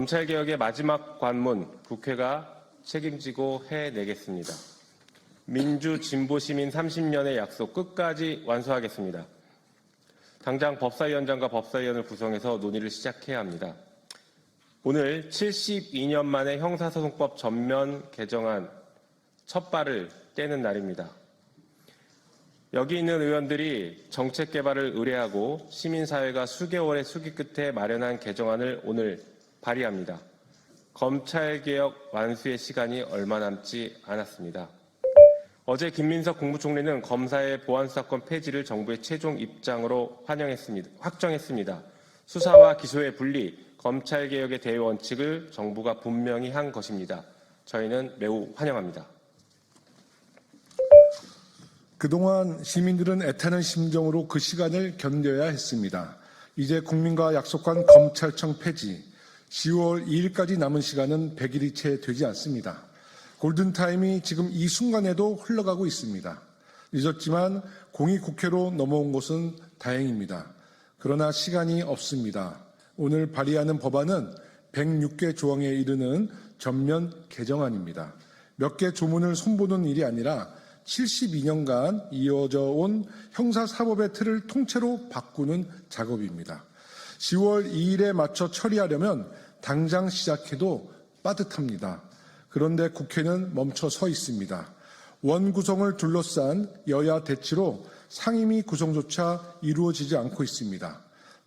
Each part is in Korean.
검찰개혁의 마지막 관문, 국회가 책임지고 해내겠습니다. 민주 진보 시민 30년의 약속 끝까지 완수하겠습니다. 당장 법사위원장과 법사위원을 구성해서 논의를 시작해야 합니다. 오늘 72년 만에 형사소송법 전면 개정안 첫 발을 떼는 날입니다. 여기 있는 의원들이 정책 개발을 의뢰하고 시민사회가 수개월의 수기 끝에 마련한 개정안을 오늘 발의합니다. 검찰개혁 완수의 시간이 얼마 남지 않았습니다. 어제 김민석 국무총리는 검사의 보안수사권 폐지를 정부의 최종 입장으로 확정했습니다. 수사와 기소의 분리, 검찰개혁의 대외 원칙을 정부가 분명히 한 것입니다. 저희는 매우 환영합니다. 그동안 시민들은 애타는 심정으로 그 시간을 견뎌야 했습니다. 이제 국민과 약속한 검찰청 폐지, 10월 2일까지 남은 시간은 100일이 채 되지 않습니다. 골든타임이 지금 이 순간에도 흘러가고 있습니다. 늦었지만 공익국회로 넘어온 것은 다행입니다. 그러나 시간이 없습니다. 오늘 발의하는 법안은 106개 조항에 이르는 전면 개정안입니다. 몇 개 조문을 손보는 일이 아니라 72년간 이어져 온 형사사법의 틀을 통째로 바꾸는 작업입니다. 10월 2일에 맞춰 처리하려면 당장 시작해도 빠듯합니다. 그런데 국회는 멈춰 서 있습니다. 원구성을 둘러싼 여야 대치로 상임위 구성조차 이루어지지 않고 있습니다.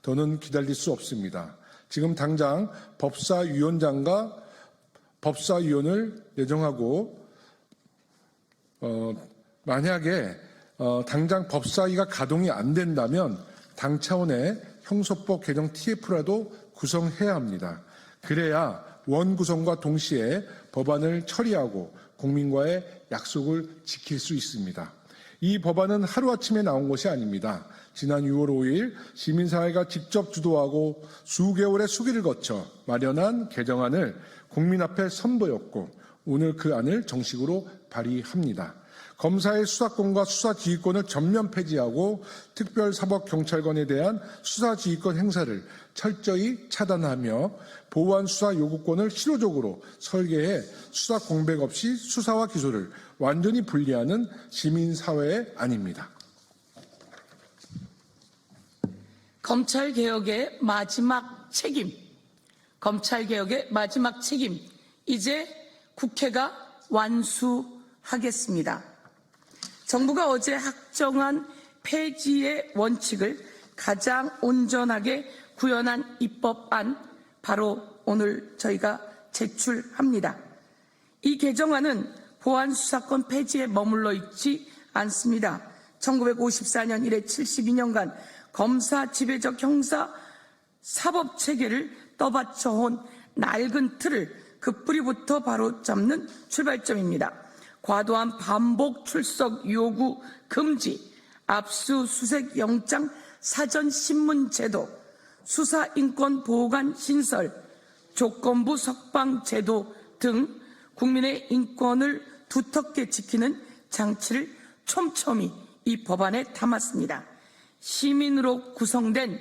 더는 기다릴 수 없습니다. 지금 당장 법사위원장과 법사위원을 예정하고 만약에 당장 법사위가 가동이 안 된다면 당 차원의 형소법 개정 TF라도 구성해야 합니다. 그래야 원구성과 동시에 법안을 처리하고 국민과의 약속을 지킬 수 있습니다. 이 법안은 하루아침에 나온 것이 아닙니다. 지난 6월 5일 시민사회가 직접 주도하고 수개월의 수기를 거쳐 마련한 개정안을 국민 앞에 선보였고 오늘 그 안을 정식으로 발의합니다. 검사의 수사권과 수사지휘권을 전면 폐지하고 특별사법경찰관에 대한 수사지휘권 행사를 철저히 차단하며 보완 수사 요구권을 실효적으로 설계해 수사 공백 없이 수사와 기소를 완전히 분리하는 시민사회의 안입니다. 검찰개혁의 마지막 책임, 검찰개혁의 마지막 책임, 이제 국회가 완수하겠습니다. 정부가 어제 확정한 폐지의 원칙을 가장 온전하게 구현한 입법안, 바로 오늘 저희가 제출합니다. 이 개정안은 보안수사권 폐지에 머물러 있지 않습니다. 1954년 이래 72년간 검사 지배적 형사 사법체계를 떠받쳐온 낡은 틀을 그 뿌리부터 바로잡는 출발점입니다. 과도한 반복 출석 요구 금지, 압수수색 영장 사전 신문 제도, 수사인권 보호관 신설, 조건부 석방 제도 등 국민의 인권을 두텁게 지키는 장치를 촘촘히 이 법안에 담았습니다. 시민으로 구성된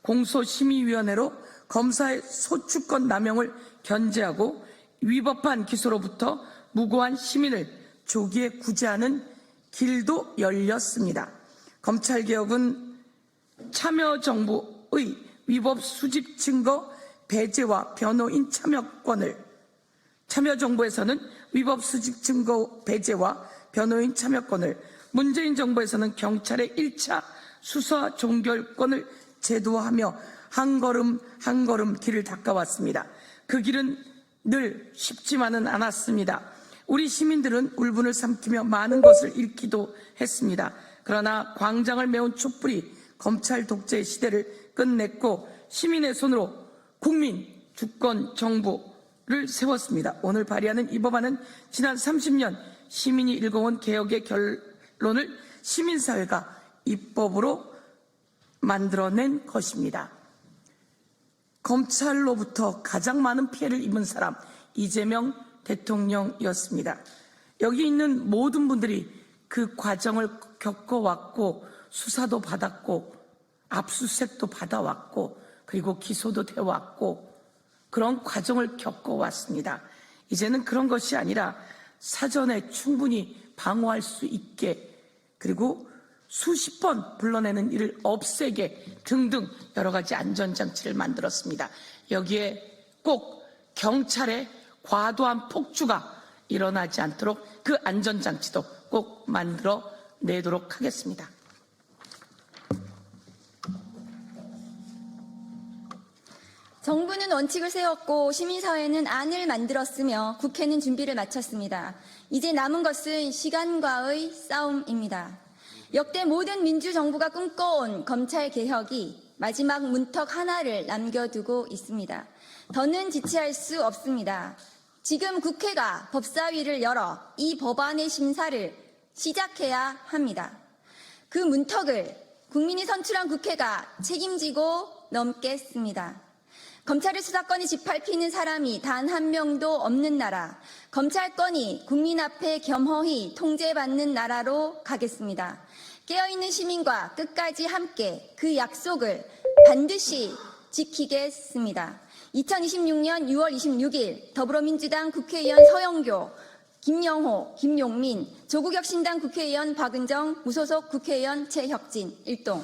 공소심의위원회로 검사의 소추권 남용을 견제하고 위법한 기소로부터 무고한 시민을 조기에 구제하는 길도 열렸습니다. 검찰개혁은 참여정부의 위법 수집 증거 배제와 변호인 참여권을, 참여정부에서는 위법 수집 증거 배제와 변호인 참여권을, 문재인 정부에서는 경찰의 1차 수사 종결권을 제도화하며 한 걸음 한 걸음 길을 닦아왔습니다. 그 길은 늘 쉽지만은 않았습니다. 우리 시민들은 울분을 삼키며 많은 것을 잃기도 했습니다. 그러나 광장을 메운 촛불이 검찰 독재의 시대를 끝냈고 시민의 손으로 국민 주권 정부를 세웠습니다. 오늘 발의하는 이 법안은 지난 30년 시민이 읽어온 개혁의 결론을 시민사회가 입법으로 만들어낸 것입니다. 검찰로부터 가장 많은 피해를 입은 사람, 이재명 대통령이었습니다. 여기 있는 모든 분들이 그 과정을 겪어왔고 수사도 받았고 압수수색도 받아왔고 그리고 기소도 되어왔고 그런 과정을 겪어왔습니다. 이제는 그런 것이 아니라 사전에 충분히 방어할 수 있게, 그리고 수십 번 불러내는 일을 없애게 등등 여러 가지 안전장치를 만들었습니다. 여기에 꼭 경찰의 과도한 폭주가 일어나지 않도록 그 안전장치도 꼭 만들어 내도록 하겠습니다. 정부는 원칙을 세웠고 시민사회는 안을 만들었으며 국회는 준비를 마쳤습니다. 이제 남은 것은 시간과의 싸움입니다. 역대 모든 민주정부가 꿈꿔온 검찰개혁이 마지막 문턱 하나를 남겨두고 있습니다. 더는 지체할 수 없습니다. 지금 국회가 법사위를 열어 이 법안의 심사를 시작해야 합니다. 그 문턱을 국민이 선출한 국회가 책임지고 넘겠습니다. 검찰의 수사권이 짓밟히는 사람이 단 한 명도 없는 나라, 검찰권이 국민 앞에 겸허히 통제받는 나라로 가겠습니다. 깨어있는 시민과 끝까지 함께 그 약속을 반드시 지키겠습니다. 2026년 6월 26일 더불어민주당 국회의원 서영교, 김영호, 김용민, 조국혁신당 국회의원 박은정, 무소속 국회의원 최혁진, 일동.